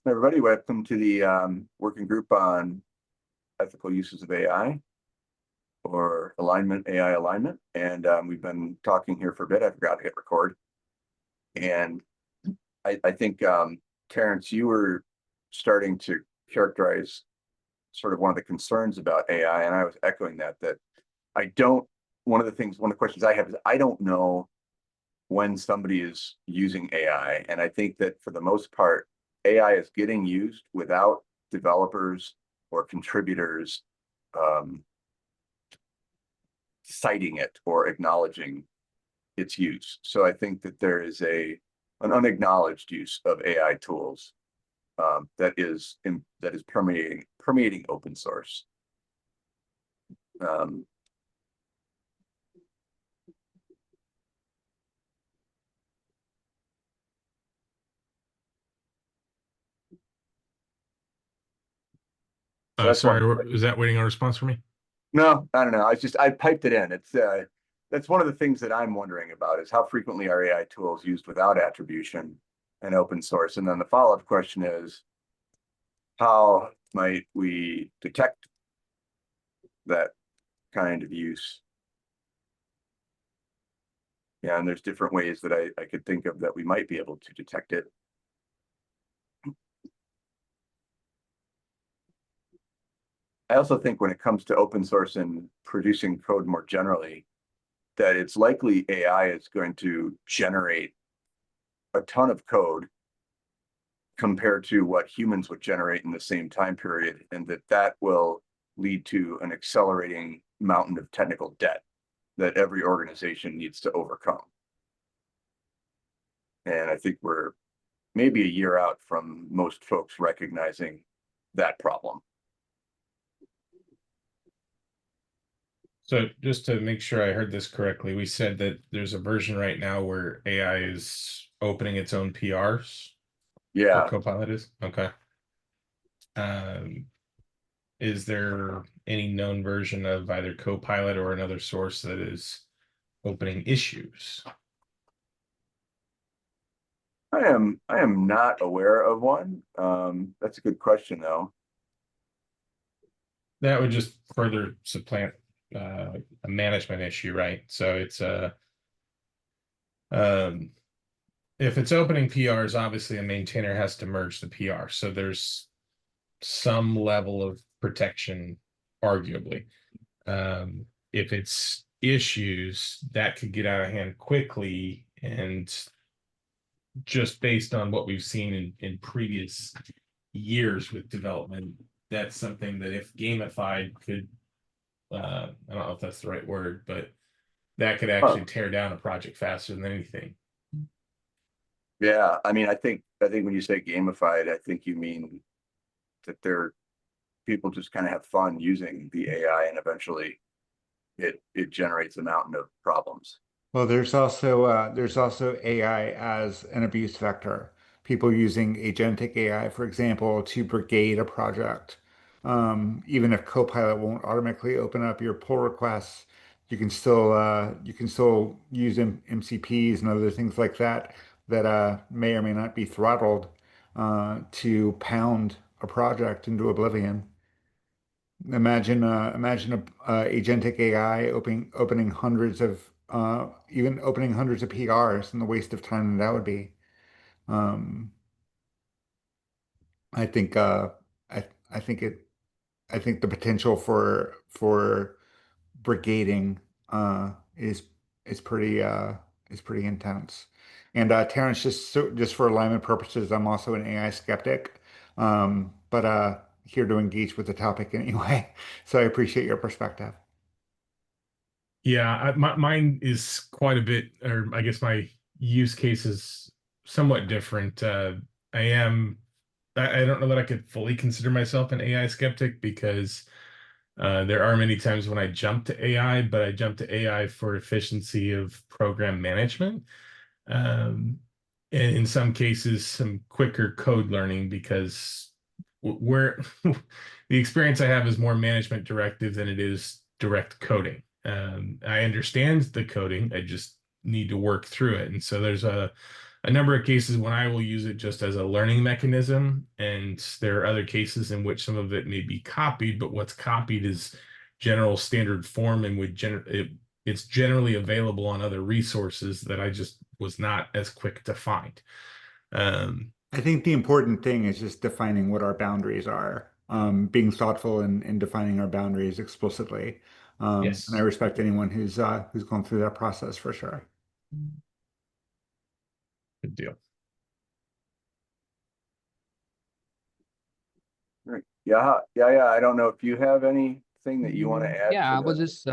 Everybody, welcome to the working group on ethical uses of AI or AI alignment. And we've been talking here for a bit. I forgot to hit record. And I think, Terrence, you were starting to characterize sort of one of the concerns about AI, and I was echoing that I don't, one of the questions I have is I don't know when somebody is using AI. And I think that for the most part, AI is getting used without developers or contributors um, citing it or acknowledging its use. So I think that there is an unacknowledged use of AI tools that is permeating open source. Um, so that's one. Sorry, is that waiting on a response from me? No, I don't know. I piped it in. It's that's one of the things that I'm wondering about is how frequently are AI tools used without attribution and open source? And then the follow-up question is, how might we detect that kind of use? Yeah, and there's different ways that I could think of that we might be able to detect it. I also think when it comes to open source and producing code more generally, that it's likely AI is going to generate a ton of code compared to what humans would generate in the same time period, and that will lead to an accelerating mountain of technical debt that every organization needs to overcome. And I think we're maybe a year out from most folks recognizing that problem. So just to make sure I heard this correctly, we said that there's a version right now where AI is opening its own PRs. Yeah. What Copilot is? Okay. Um, is there any known version of either Copilot or another source that is opening issues? I am not aware of one. That's a good question, though. That would just further supplant a management issue, right? So it's um, if it's opening PRs, obviously a maintainer has to merge the PR. So there's some level of protection, arguably. If it's issues, that could get out of hand quickly. And just based on what we've seen in previous years with development, that's something that if gamified could, I don't know if that's the right word, but that could Huh. actually tear down a project faster than anything. Yeah, I mean, I think when you say gamified, I think you mean that people just kind of have fun using the AI, and eventually it generates a mountain of problems. Well, there's also AI as an abuse vector. People using agentic AI, for example, to brigade a project. Even if Copilot won't automatically open up your pull requests, you can still use MCPs and other things like that that may or may not be throttled to pound a project into oblivion. Imagine a agentic AI opening hundreds of even opening hundreds of PRs and the waste of time that would be. Um, I think I I think it I think the potential for brigading is pretty is pretty intense. And Terrence, just for alignment purposes, I'm also an AI skeptic, but here to engage with the topic anyway. So I appreciate your perspective. Yeah, mine is quite a bit, or I guess my use case is somewhat different. I don't know that I could fully consider myself an AI skeptic because there are many times when I jump to AI, but I jump to AI for efficiency of program management. Um, and in some cases, some quicker code learning because where the experience I have is more management directive than it is direct coding. I understand the coding, I just need to work through it. And so there's a number of cases when I will use it just as a learning mechanism, and there are other cases in which some of it may be copied, but what's copied is general standard form and it's generally available on other resources that I just was not as quick to find. Um, I think the important thing is just defining what our boundaries are, being thoughtful in defining our boundaries explicitly. And I yes, respect anyone who's gone through that process for sure. good deal. Right. Yeah, yeah. I don't know if you have anything that you want to add Yeah, to I was the. just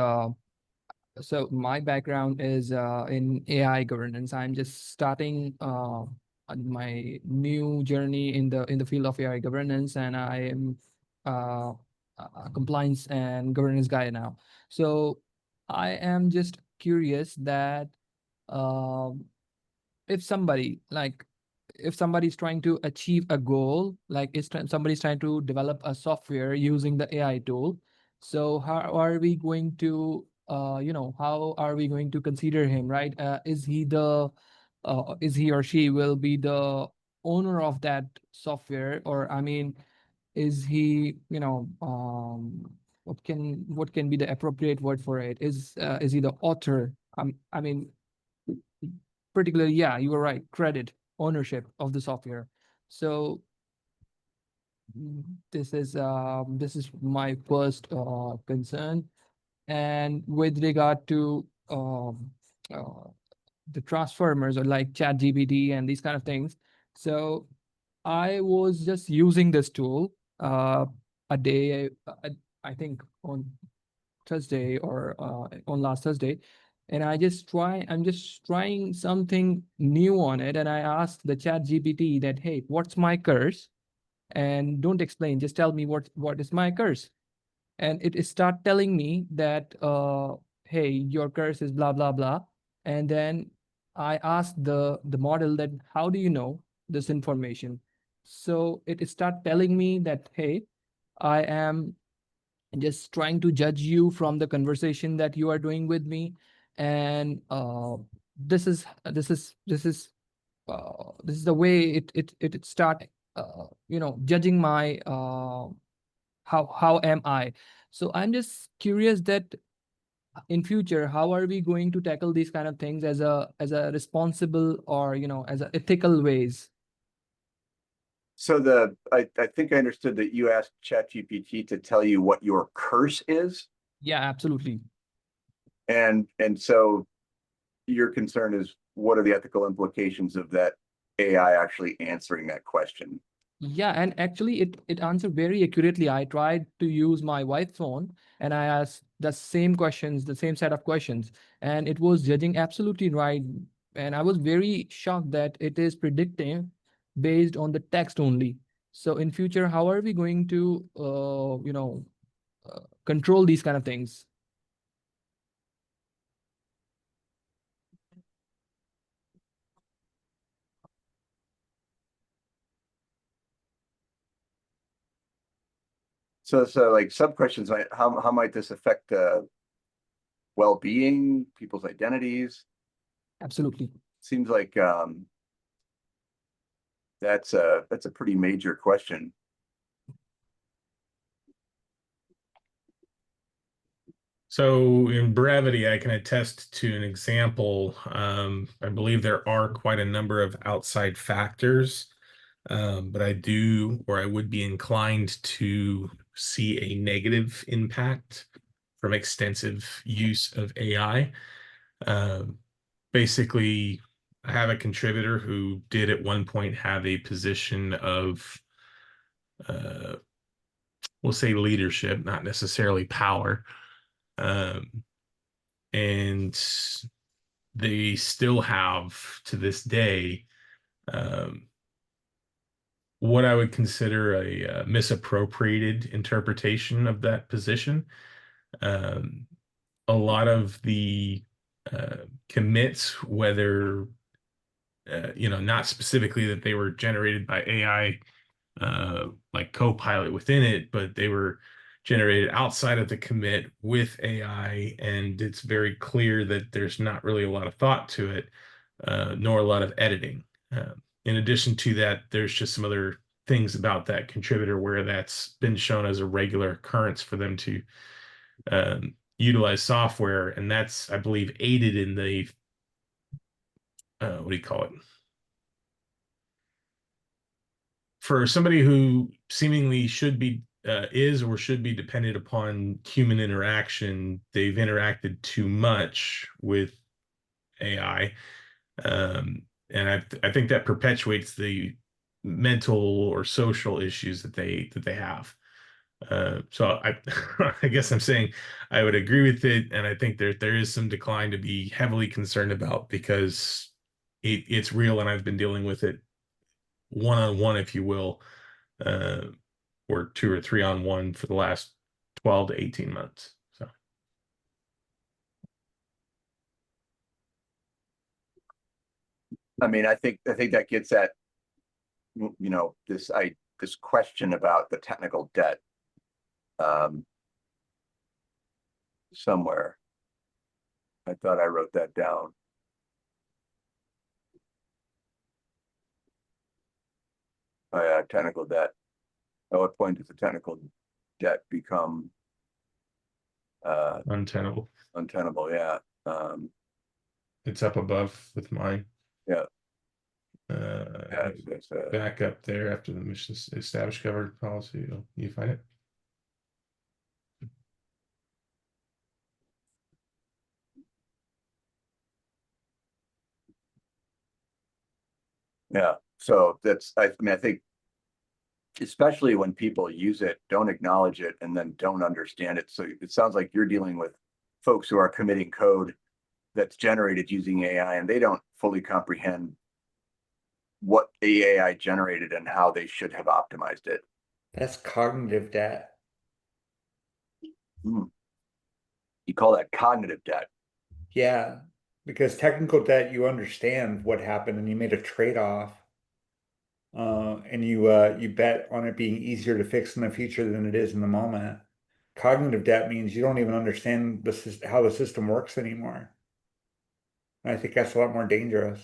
so my background is in AI governance. I'm just starting on my new journey in the field of AI governance, and I am uh, a compliance and governance guy now. So I am just curious that um if somebody like if somebody's trying to achieve a goal, like somebody's trying to develop a software using the AI tool, so how are we going to how are we going to consider him, right? Is he or she will be the owner of that software, or I mean, is he, what can be the appropriate word for it? Is he the author? I mean, particularly, yeah, you were right, credit ownership of the software. So this is my first concern. And with regard to uh, the transformers or like chat gpt and these kind of things, so I was just using this tool a day, I think on Thursday or on last Thursday. And I'm just trying something new on it. And I asked the chat GPT that, hey, what's my curse? And don't explain, just tell me what is my curse. And it start telling me that, hey, your curse is blah, blah, blah. And then I asked the model that, how do you know this information? So it start telling me that, hey, I am just trying to judge you from the conversation that you are doing with me. And this is the way it start judging my how am I. So I'm just curious that in future, how are we going to tackle these kind of things as a responsible, or as a ethical ways. So I think I understood that you asked ChatGPT to tell you what your curse is, Yeah, absolutely. and so your concern is what are the ethical implications of that AI actually answering that question? Yeah, and actually it answered very accurately. I tried to use my wife's phone and I asked the same questions, the same set of questions, and it was judging absolutely right. And I was very shocked that it is predicting based on the text only. So in future, how are we going to control these kind of things? So like sub questions, how might this affect well-being, people's identities? Absolutely. Seems like that's a pretty major question. So in brevity, I can attest to an example. I believe there are quite a number of outside factors, but I would be inclined to see a negative impact from extensive use of AI. Um, Basically, I have a contributor who did at one point have a position of, uh, we'll say leadership, not necessarily power. Um, and they still have to this day what I would consider a misappropriated interpretation of that position. Um, a lot of the commits, whether not specifically that they were generated by AI, like Copilot within it, but they were generated outside of the commit with AI, and it's very clear that there's not really a lot of thought to it, nor a lot of editing. In addition to that, there's just some other things about that contributor where that's been shown as a regular occurrence for them to utilize software, and that's, I believe, aided in the what do you call it? For somebody who seemingly should be is or should be dependent upon human interaction, they've interacted too much with AI, and I think that perpetuates the mental or social issues that they have. So I I guess I'm saying I would agree with it, and I think there is some decline to be heavily concerned about because it's real, and I've been dealing with it one-on-one, if you will, uh, or 2 or 3 on 1 for the last 12 to 18 months. So I mean, I think that gets at, you know, this question about the technical debt somewhere. I thought I wrote that down. Oh yeah, technical debt. At what point does the technical debt become untenable. untenable? Yeah. It's up above with mine. Yeah. Yeah, back up there after the mission established covered policy. You find it? Yeah. So that's, I mean, I think especially when people use it, don't acknowledge it, and then don't understand it. So it sounds like you're dealing with folks who are committing code that's generated using AI, and they don't fully comprehend what the AI generated and how they should have optimized it. That's cognitive debt. You call that cognitive debt? Yeah, because technical debt, you understand what happened and you made a trade-off. And you bet on it being easier to fix in the future than it is in the moment. Cognitive debt means you don't even understand how the system works anymore. And I think that's a lot more dangerous.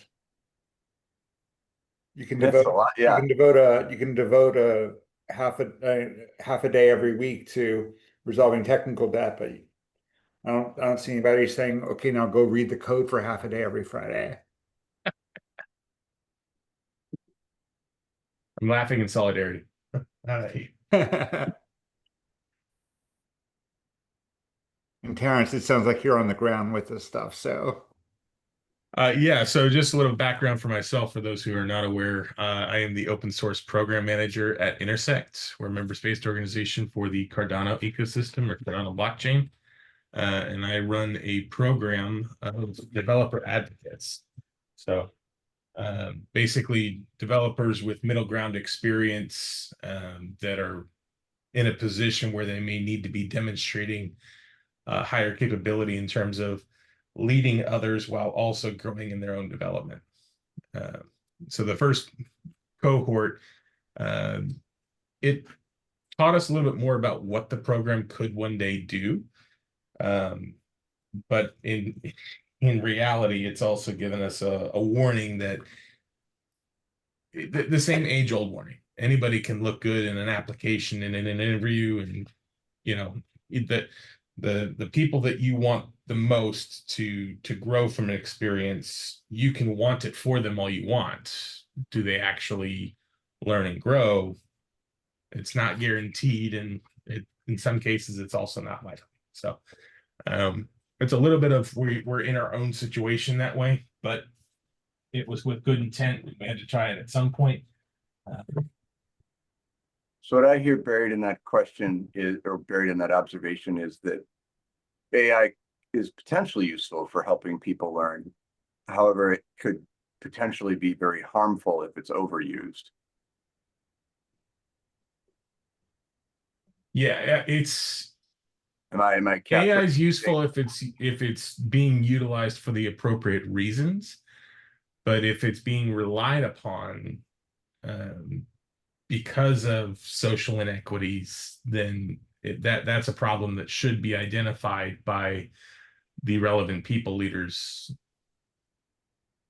You can That's devote a lot. Yeah. you can devote a half a day every week to resolving technical debt, but I don't see anybody saying, okay, now go read the code for half a day every Friday. I'm laughing in solidarity. And Terrence, it sounds like you're on the ground with this stuff, so. Yeah, so just a little background for myself, for those who are not aware, I am the open source program manager at Intersect. We're a member-based organization for the Cardano ecosystem or Cardano blockchain. And I run a program of developer advocates. So basically developers with middle ground experience that are in a position where they may need to be demonstrating higher capability in terms of leading others while also growing in their own development. So the first cohort, it taught us a little bit more about what the program could one day do. But in reality, it's also given us a warning that the same age-old warning. Anybody can look good in an application and in an interview, and you know that the people that you want the most to grow from an experience, you can want it for them all you want. Do they actually learn and grow? It's not guaranteed, and in some cases, it's also not likely. So it's a little bit of we're in our own situation that way, but it was with good intent. We had to try it at some point. So what I hear buried in that question is, or buried in that observation, is that AI is potentially useful for helping people learn. However, it could potentially be very harmful if it's overused. Yeah, it's Am I AI is useful if it's being utilized for the appropriate reasons, but if it's being relied upon because of social inequities, then that's a problem that should be identified by the relevant people leaders.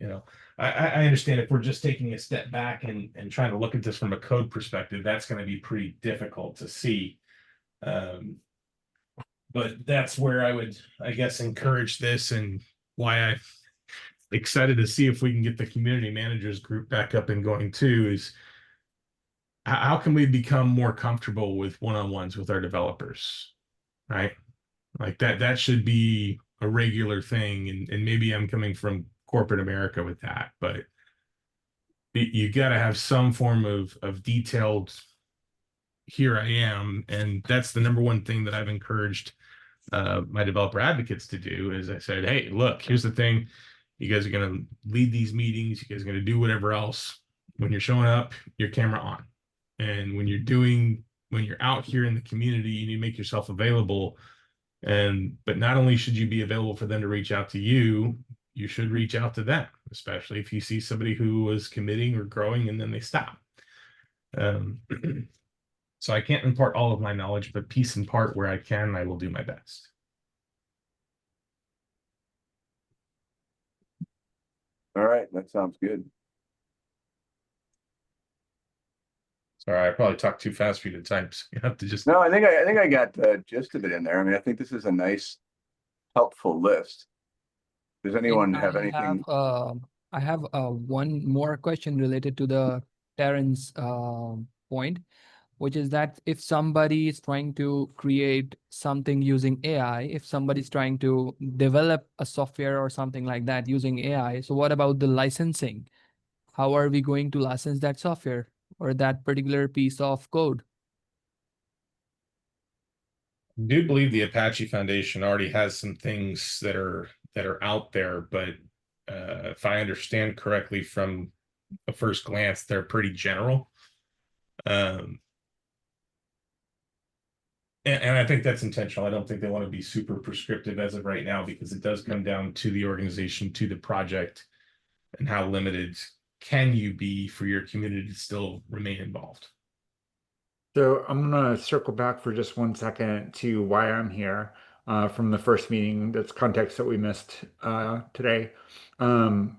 You know, I understand if we're just taking a step back and trying to look at this from a code perspective, that's going to be pretty difficult to see. Um, but that's where I would, I guess, encourage this, and why I'm excited to see if we can get the community managers group back up and going too, is how can we become more comfortable with one-on-ones with our developers, right? Like that should be a regular thing. And maybe I'm coming from corporate America with that, but you got to have some form of detailed, here I am. And that's the number one thing that I've encouraged my developer advocates to do. Is I said, hey, look, here's the thing. You guys are going to lead these meetings. You guys are going to do whatever else. When you're showing up, your camera on. And when you're out here in the community, you need to make yourself available. But not only should you be available for them to reach out to you, you should reach out to them, especially if you see somebody who was committing or growing and then they stop. So I can't impart all of my knowledge, but piece and part where I can, I will do my best. All right, that sounds good. Sorry, I probably talked too fast for you to type. So you have to just. No, I think I got the gist of it in there. I mean, I think this is a nice, helpful list. Does anyone have anything? I have one more question related to the Terence point, which is that if somebody is trying to create something using AI, if somebody's trying to develop a software or something like that using AI, so what about the licensing? How are we going to license that software or that particular piece of code? I do believe the Apache Foundation already has some things that are out there, but if I understand correctly from a first glance, they're pretty general. And I think that's intentional. I don't think they want to be super prescriptive as of right now, because it does come down to the organization, to the project, and how limited can you be for your community to still remain involved. So I'm gonna circle back for just 1 second to why I'm here from the first meeting. That's context that we missed today. I'm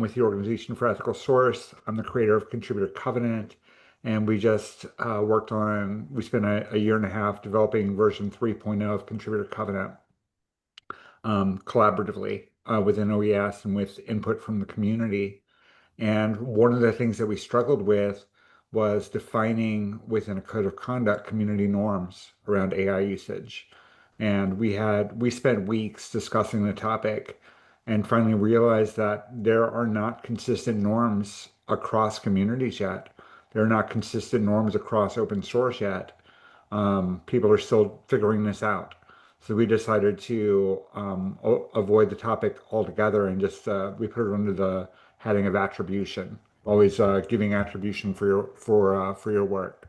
with the Organization for Ethical Source. I'm the creator of Contributor Covenant, and we just we spent a year and a half developing version 3.0 of Contributor Covenant collaboratively within OES and with input from the community. And one of the things that we struggled with was defining within a code of conduct community norms around AI usage. And we spent weeks discussing the topic and finally realized that there are not consistent norms across communities yet. There are not consistent norms across open source yet. People are still figuring this out. So we decided to avoid the topic altogether and just we put it under the heading of attribution. Always giving attribution for your work.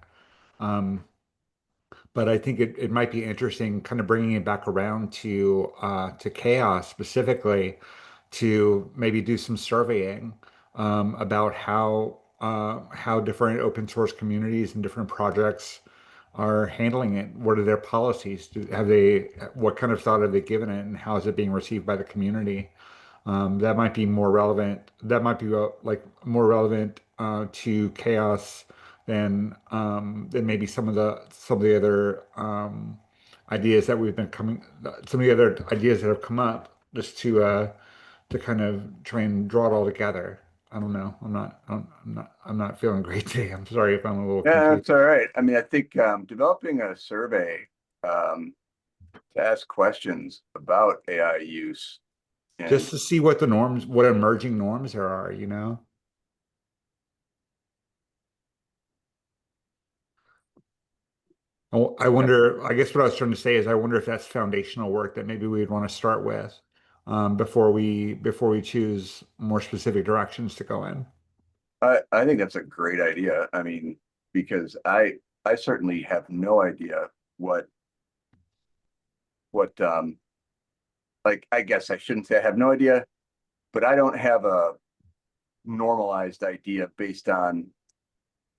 But I think it might be interesting, kind of bringing it back around to CHAOSS specifically, to maybe do some surveying about how different open source communities and different projects are handling it. What are their policies? What kind of thought have they given it, and how is it being received by the community? That might be more relevant. That might be like more relevant to CHAOSS than maybe some of the other ideas that we've been coming. Some of the other ideas that have come up, just to kind of try and draw it all together. I don't know. I'm not feeling great today. I'm sorry if I'm a little Yeah, confused. that's all right. I mean, I think developing a survey to ask questions about AI use and Just to see what the norms, what emerging norms there are, you know? I wonder, I guess what I was trying to say is I wonder if that's foundational work that maybe we'd want to start with before we choose more specific directions to go in. I think that's a great idea. I mean, because I certainly have no idea what like, I guess I shouldn't say I have no idea, but I don't have a normalized idea based on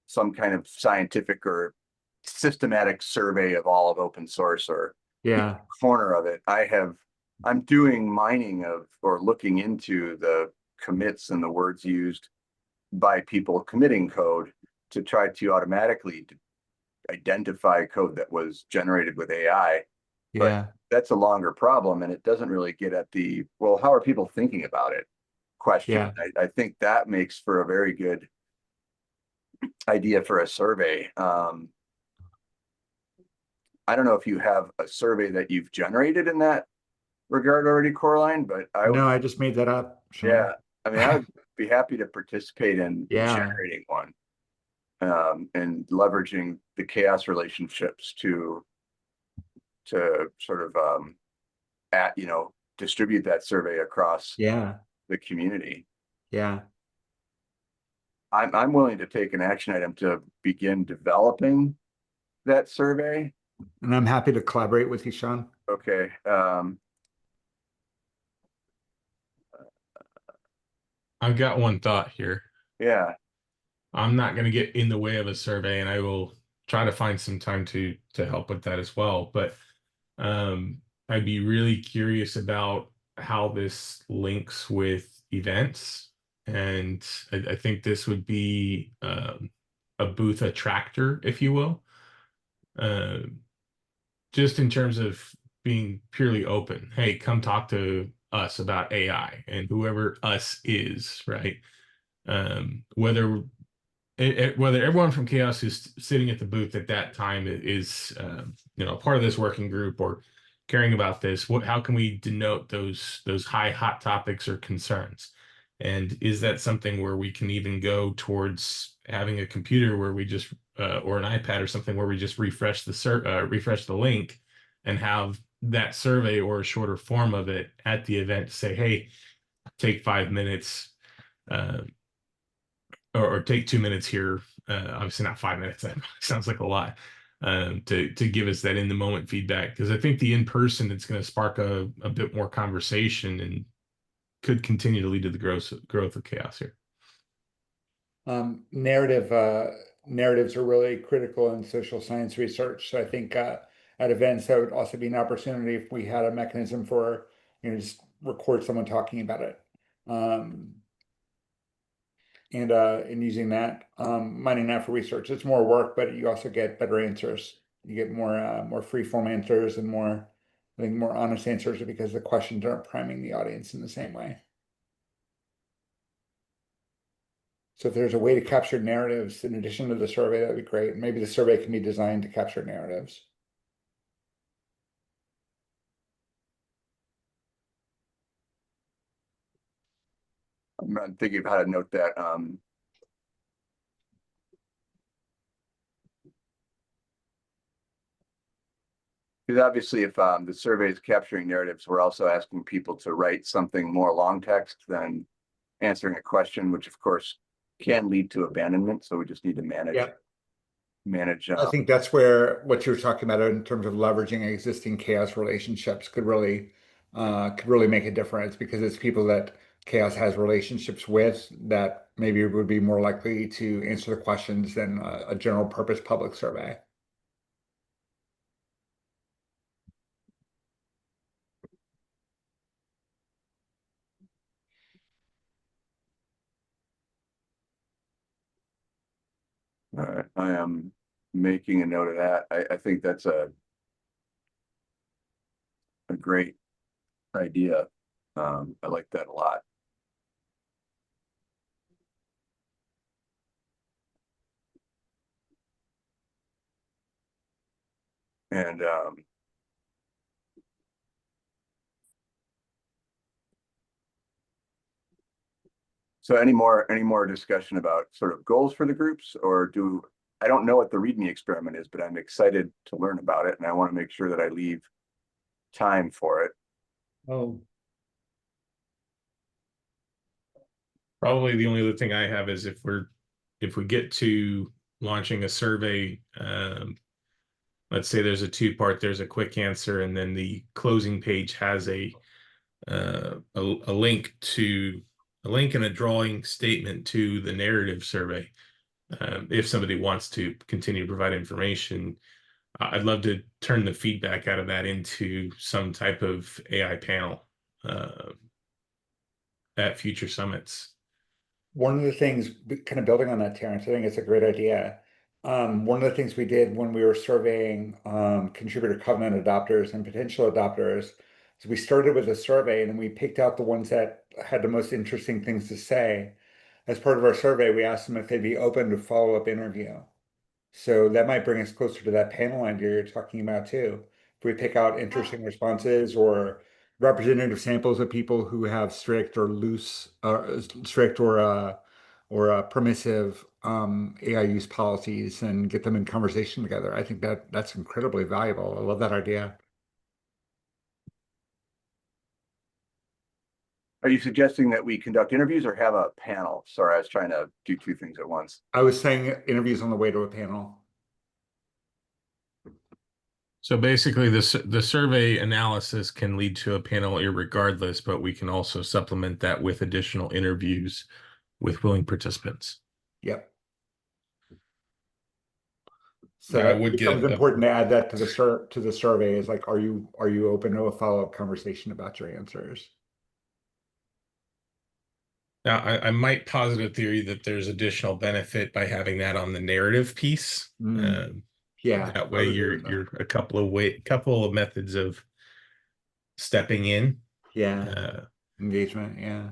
some kind of scientific or systematic survey of all of open source or each Yeah. corner of it. I'm doing mining of or looking into the commits and the words used by people committing code to try to automatically identify code that was generated with AI. Yeah. But that's a longer problem, and it doesn't really get at the, well, how are people thinking about it question. Yeah. I think that makes for a very good idea for a survey. I don't know if you have a survey that you've generated in that regard already, Coraline, but I would, No, I just made that up, Sean. yeah, I mean, I would be happy to participate in Yeah. generating one, and leveraging the CHAOSS relationships to sort of distribute that survey across Yeah. the community. Yeah. I'm willing to take an action item to begin developing that survey. And I'm happy to collaborate with you, Sean. Okay. I've got one thought here. Yeah. I'm not going to get in the way of a survey, and I will try to find some time to help with that as well. But I'd be really curious about how this links with events, and I think this would be a booth attractor, if you will, just in terms of being purely open. Hey, come talk to us about AI, and whoever us is, right? Whether everyone from CHAOSS who's sitting at the booth at that time is part of this working group or caring about this, how can we denote those hot topics or concerns? And is that something where we can even go towards having a computer where we just or an iPad or something where we just refresh the link and have that survey or a shorter form of it at the event to say, hey, take 5 minutes, or take 2 minutes here. Obviously not 5 minutes. That sounds like a lot. To give us that in the moment feedback, because I think the in person it's going to spark a bit more conversation and could continue to lead to the growth of CHAOSS here. Narratives are really critical in social science research. So I think at events that would also be an opportunity if we had a mechanism for just record someone talking about it. And using that, mining that for research. It's more work, but you also get better answers. You get more free form answers and more, I think, more honest answers because the questions aren't priming the audience in the same way. So if there's a way to capture narratives in addition to the survey, that'd be great. Maybe the survey can be designed to capture narratives. I'm thinking of how to note that. Because obviously if the survey is capturing narratives, we're also asking people to write something more long text than answering a question, which of course can lead to abandonment. So we just need to manage. Yeah. Manage. I think that's where what you were talking about in terms of leveraging existing CHAOSS relationships could really make a difference, because it's people that CHAOSS has relationships with that maybe would be more likely to answer the questions than a general purpose public survey. All right, I am making a note of that. I think that's a great idea. I like that a lot. And so any more discussion about sort of goals for the groups, or I don't know what the README experiment is, but I'm excited to learn about it, and I want to make sure that I leave time for it. Oh, Probably the only other thing I have is if we get to launching a survey, let's say there's a two-part, there's a quick answer, and then the closing page has a link and a drawing statement to the narrative survey. If somebody wants to continue to provide information, I'd love to turn the feedback out of that into some type of AI panel. at future summits. One of the things, kind of building on that, Terrence, I think it's a great idea. One of the things we did when we were surveying contributor covenant adopters and potential adopters is we started with a survey and then we picked out the ones that had the most interesting things to say. As part of our survey, we asked them if they'd be open to follow-up interview. So that might bring us closer to that panel idea you're talking about too. If we pick out interesting responses or representative samples of people who have strict or loose, strict or permissive AI use policies and get them in conversation together, I think that that's incredibly valuable. I love that idea. Are you suggesting that we conduct interviews or have a panel? Sorry, I was trying to do two things at once. I was saying interviews on the way to a panel. So basically, the survey analysis can lead to a panel irregardless, but we can also supplement that with additional interviews with willing participants. Yep. So Now, I that would becomes get important to add that to the survey is like, are you open to a follow-up conversation about your answers? now I might posit a theory that there's additional benefit by having that on the narrative piece. Yeah, That I way would agree with you're that. a couple of methods of stepping in. Yeah, engagement. Yeah.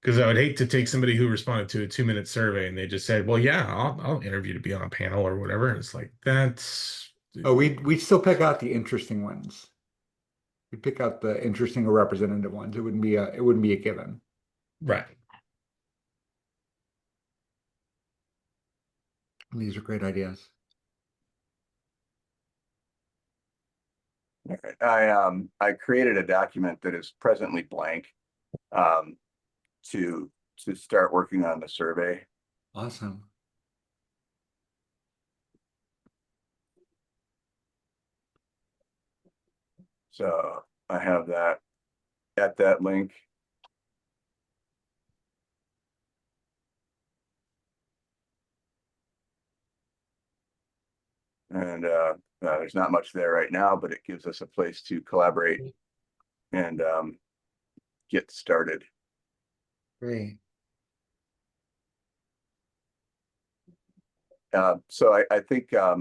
Because I would hate to take somebody who responded to a 2-minute survey and they just said, "Well, yeah, I'll interview to be on a panel or whatever." And it's like that's Oh, we still pick out the interesting ones. We pick out the interesting or representative ones. It wouldn't be a given. right. These are great ideas. All right. I created a document that is presently blank um, to start working on the survey. Awesome. So I have that at that link. And there's not much there right now, but it gives us a place to collaborate and get started. Great. So I think are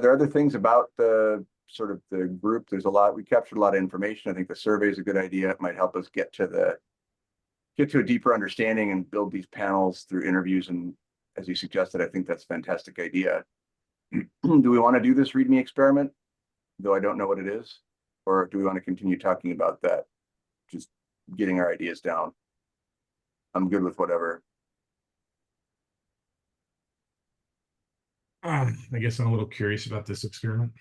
there other things about the sort of the group? There's a lot, we captured a lot of information. I think the survey is a good idea. It might help us get to a deeper understanding and build these panels through interviews. And as you suggested, I think that's a fantastic idea. Do we want to do this README experiment, though I don't know what it is? Or do we want to continue talking about that? Just getting our ideas down. I'm good with whatever. I guess I'm a little curious about this experiment.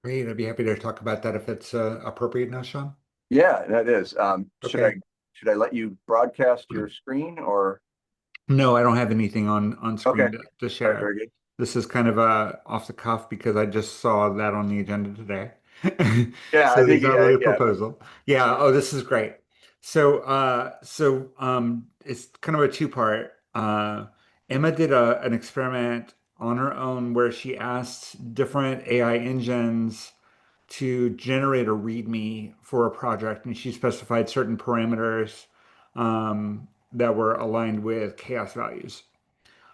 Great. I'd be happy to talk about that if it's appropriate now, Sean. Yeah, that is. Okay. Should I let you broadcast your screen or? No, I don't have anything on screen Okay. to All right, share. very good. This is kind of off the cuff because I just saw that on the agenda today. Yeah, So I there's think not really a yeah. proposal. Yeah, oh, this is great. So it's kind of a two-part. Emma did an experiment on her own where she asked different AI engines to generate a README for a project, and she specified certain parameters that were aligned with chaos values.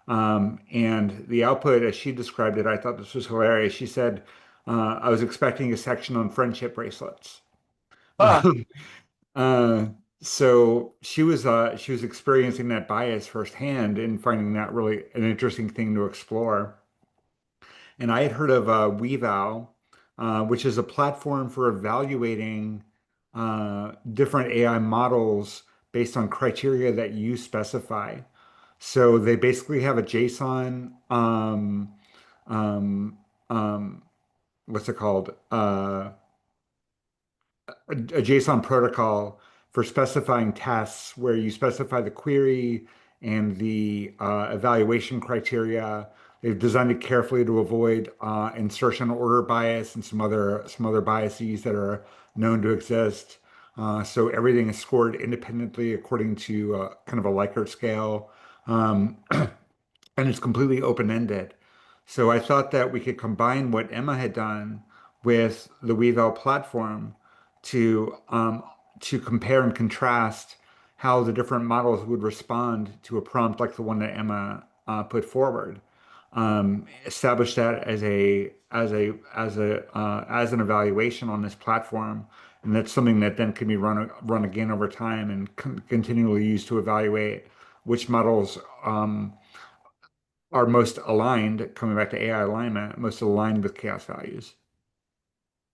And the output, as she described it, I thought this was hilarious. She said, I was expecting a section on friendship bracelets. Ah, Uh, so she was experiencing that bias firsthand and finding that really an interesting thing to explore. And I had heard of WeVal, which is a platform for evaluating different AI models based on criteria that you specify. So they basically have a JSON, um, um, what's it called? A JSON protocol for specifying tests where you specify the query and the evaluation criteria. They've designed it carefully to avoid insertion order bias and some other biases that are known to exist. So everything is scored independently according to kind of a Likert scale. Um, and it's completely open-ended. So I thought that we could combine what Emma had done with the Weavell platform to to compare and contrast how the different models would respond to a prompt like the one that Emma put forward. Establish that as as an evaluation on this platform, and that's something that then can be run again over time and continually used to evaluate which models are most aligned, coming back to AI alignment, most aligned with chaos values.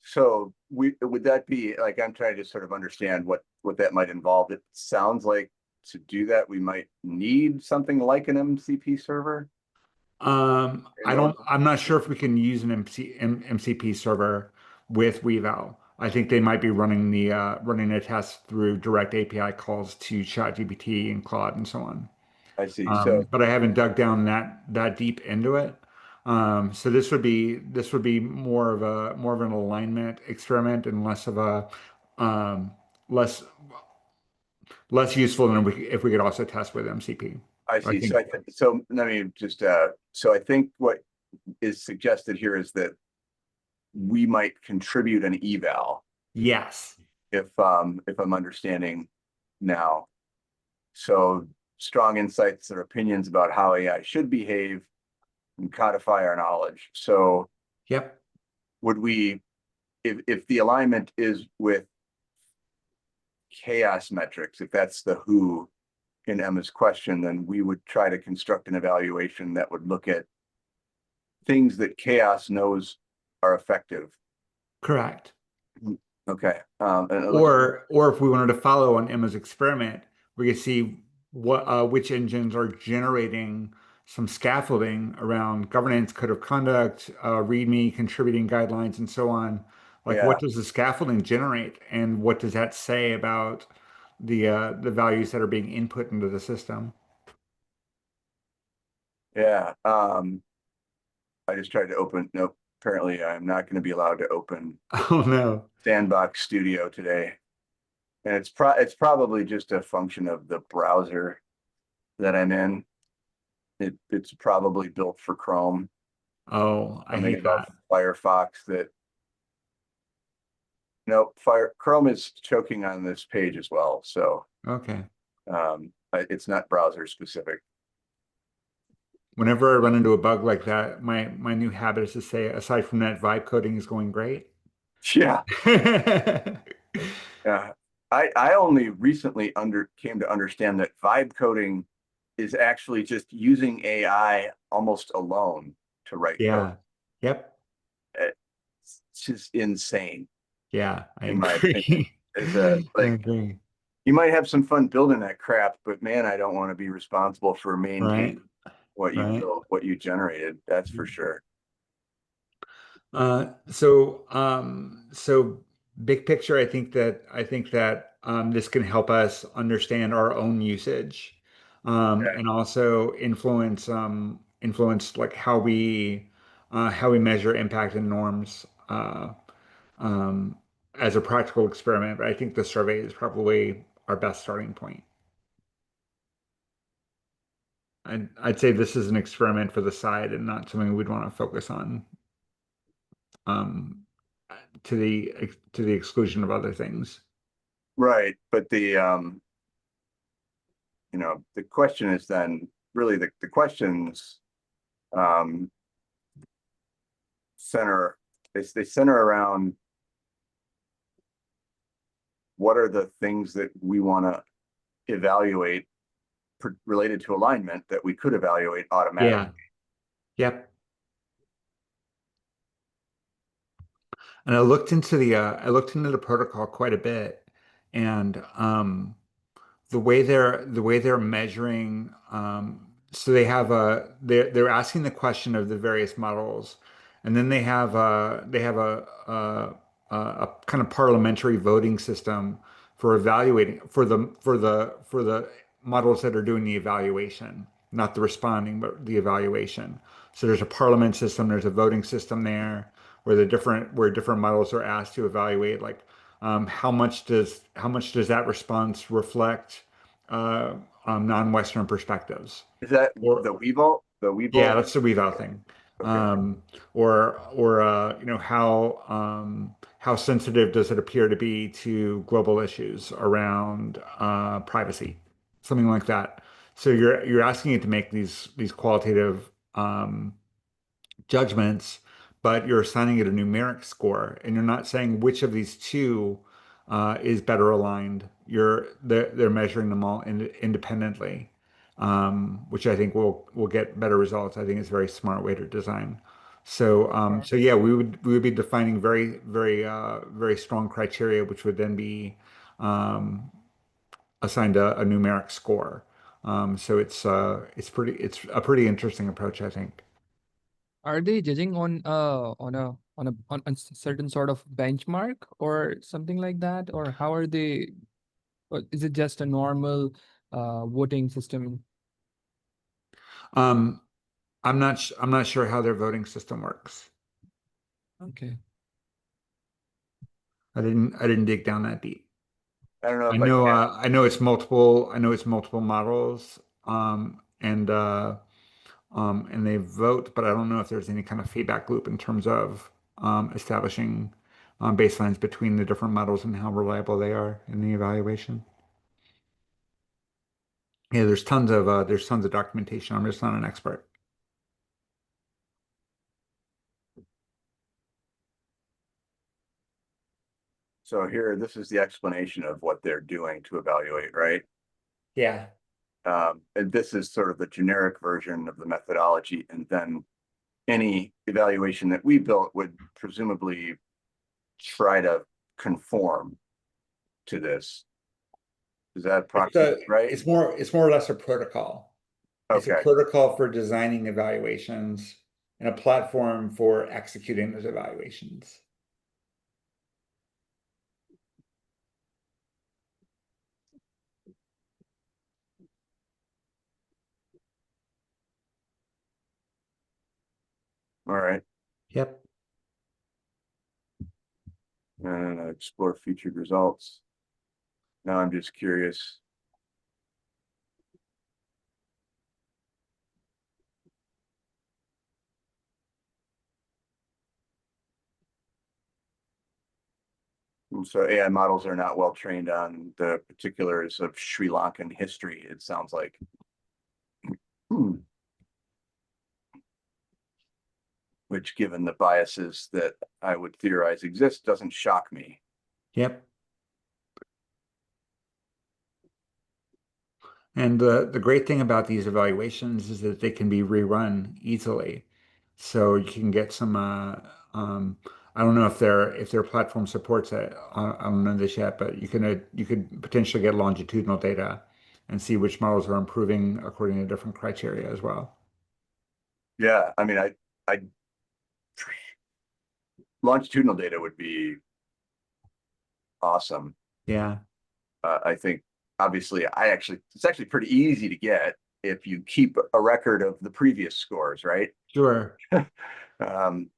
So would that be like, I'm trying to sort of understand what that might involve. It sounds like to do that, we might need something like an MCP server in order. I'm not sure if we can use an MCP server with Weavell. I think they might be running a test through direct API calls to ChatGPT and Claude and so on. I see. So But I haven't dug down that deep into it. So this would be more of an alignment experiment and less of a um, less less useful than if we could also test with MCP. I I see. think So let me just so I think what is suggested here is that we might contribute an eval yes, if I'm understanding now. So strong insights or opinions about how AI should behave and codify our knowledge. So yep, would we, if the alignment is with chaos metrics, if that's the who in Emma's question, then we would try to construct an evaluation that would look at things that chaos knows are effective. correct. Okay. And it looks, Or if we wanted to follow on Emma's experiment, we could see which engines are generating some scaffolding around governance, code of conduct, README, contributing guidelines, and so on. Like, yeah, what does the scaffolding generate, and what does that say about the values that are being input into the system? yeah. I just tried to open, nope, apparently I'm not going to be allowed to open Oh no. Sandbox Studio today. And it's probably just a function of the browser that I'm in. It's probably built for Chrome. Oh, I Something hate about that. Firefox that, no, Chrome is choking on this page as well. So Okay. it's not browser specific. Whenever I run into a bug like that, my new habit is to say, aside from that, vibe coding is going great. Yeah. Yeah. I only recently came to understand that vibe coding is actually just using AI almost alone to write code. Yeah. Yep. It's just insane, Yeah, I in my opinion. agree. Is a I like, agree. you might have some fun building that crap, but man, I don't want to be responsible for Right. maintaining what you Right. built, what you generated. That's for sure. So big picture, I think that this can help us understand our own usage, Okay. and also influence like how we measure impact and norms um, as a practical experiment. But I think the survey is probably our best starting point. I'd say this is an experiment for the side and not something we'd want to focus on um, to the exclusion of other things. Right. But the question is then really the questions um center they center around what are the things that we want to evaluate related to alignment that we could evaluate automatically. Yeah. Yep. And I looked into the protocol quite a bit, and the way they're measuring so they're asking the question of the various models, and then they have a kind of parliamentary voting system for evaluating for the models that are doing the evaluation, not the responding but the evaluation. So there's a parliament system, there's a voting system there where different models are asked to evaluate like how much does that response reflect uh, non-Western perspectives? Is that Or the Weevil? The yeah, Weevil? that's the Weave out thing. Okay. or you know, how sensitive does it appear to be to global issues around privacy, something like that. So you're asking it to make these qualitative judgments, but you're assigning it a numeric score, and you're not saying which of these two is better aligned. They're measuring them all independently, which I think will get better results. I think it's a very smart way to design. So so yeah, we would be defining very strong criteria, which would then be um, assigned a numeric score. So it's a pretty interesting approach, I think. Are they judging on a certain sort of benchmark or something like that? Or how are they, or is it just a normal voting system? Um, I'm not sure how their voting system works. Okay. I didn't dig down that deep. I don't know if I can. I know it's multiple models and they vote, but I don't know if there's any kind of feedback loop in terms of establishing baselines between the different models and how reliable they are in the evaluation. Yeah, there's tons of documentation. I'm just not an expert. So here, this is the explanation of what they're doing to evaluate, right? Yeah. And this is sort of the generic version of the methodology. And then any evaluation that we built would presumably try to conform to this. Is that approximately right? It's more or less a protocol. It's a Okay. protocol for designing evaluations and a platform for executing those evaluations. All right. Yep. And explore featured results. Now I'm just curious. So AI models are not well trained on the particulars of Sri Lankan history, it sounds like. Which, given the biases that I would theorize exist, doesn't shock me. Yep. And the great thing about these evaluations is that they can be rerun easily. So you can get some I don't know if their platform supports it. I don't know this yet, but you could potentially get longitudinal data and see which models are improving according to different criteria as well. Yeah, I mean, I longitudinal data would be awesome. Yeah, I think obviously it's actually pretty easy to get if you keep a record of the previous scores, right? sure. Um,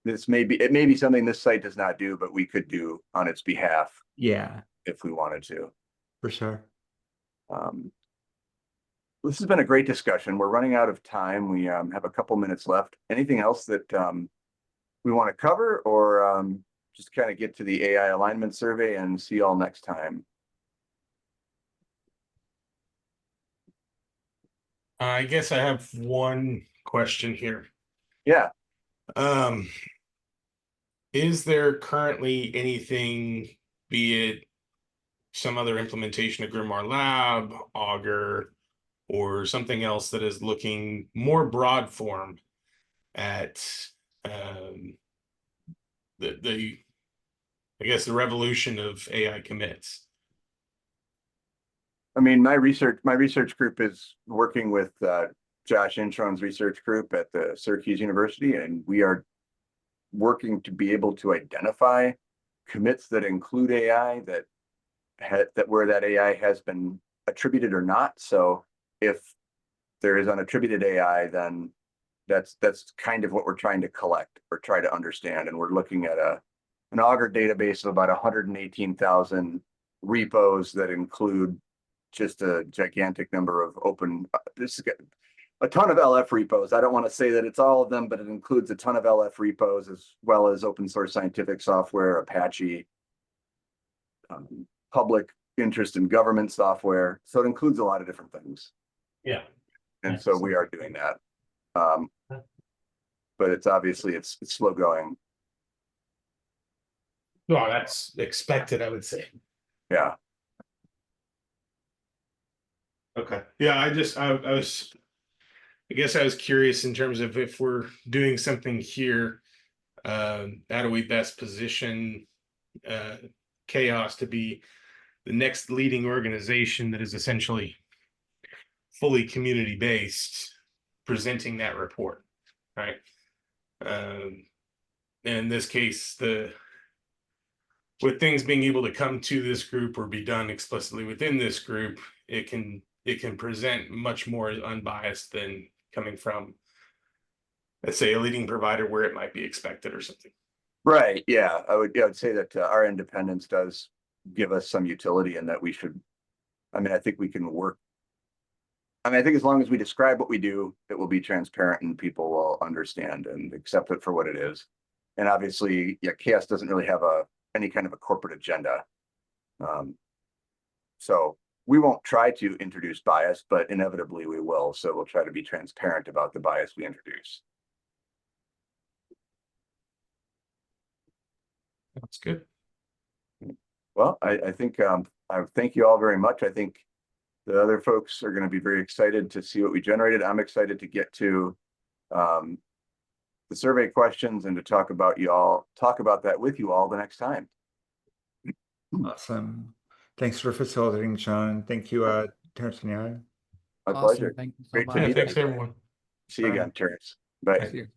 it may be something this site does not do, but we could do on its behalf Yeah, if we wanted to. for sure. Um, this has been a great discussion. We're running out of time. We have a couple minutes left. Anything else that we want to cover, or just kind of get to the AI alignment survey and see y'all next time? I guess I have one question here. Yeah. Um, is there currently anything, be it some other implementation of Grimoire Lab, Augur, or something else that is looking more broad form at the I guess the revolution of AI commits? I mean, my research group is working with Josh Intron's research group at the Syracuse University, and we are working to be able to identify commits that include AI that where that AI has been attributed or not. So if there is unattributed AI, then that's kind of what we're trying to collect or try to understand. And we're looking at an Augur database of about 118,000 repos that include just a gigantic number of open. This is a ton of LF repos. I don't want to say that it's all of them, but it includes a ton of LF repos as well as open source scientific software, Apache, public interest in government software. So it includes a lot of different things. Yeah. And so we are doing that. But it's obviously it's slow going. Well, that's expected, I would say. Yeah. Okay. Yeah, I guess I was curious in terms of if we're doing something here, how do we best position CHAOSS to be the next leading organization that is essentially fully community based, presenting that report, right? And in this case, with things being able to come to this group or be done explicitly within this group, it can present much more unbiased than coming from, let's say, a leading provider where it might be expected or something. Right. Yeah. I would say that our independence does give us some utility in that we should, I mean, I think we can work. I mean, I think as long as we describe what we do, it will be transparent and people will understand and accept it for what it is. And obviously, yeah, CHAOSS doesn't really have any kind of a corporate agenda. So we won't try to introduce bias, but inevitably we will. So we'll try to be transparent about the bias we introduce. That's good. Well, I think I thank you all very much. I think the other folks are going to be very excited to see what we generated. I'm excited to get to the survey questions and to talk about that with you all the next time. Awesome. Thanks for facilitating, Sean. Thank you, Terrence and I. My Awesome. pleasure. Thank you so Great to much. meet Thanks you. everyone. See you again, Terrence. Bye. See you.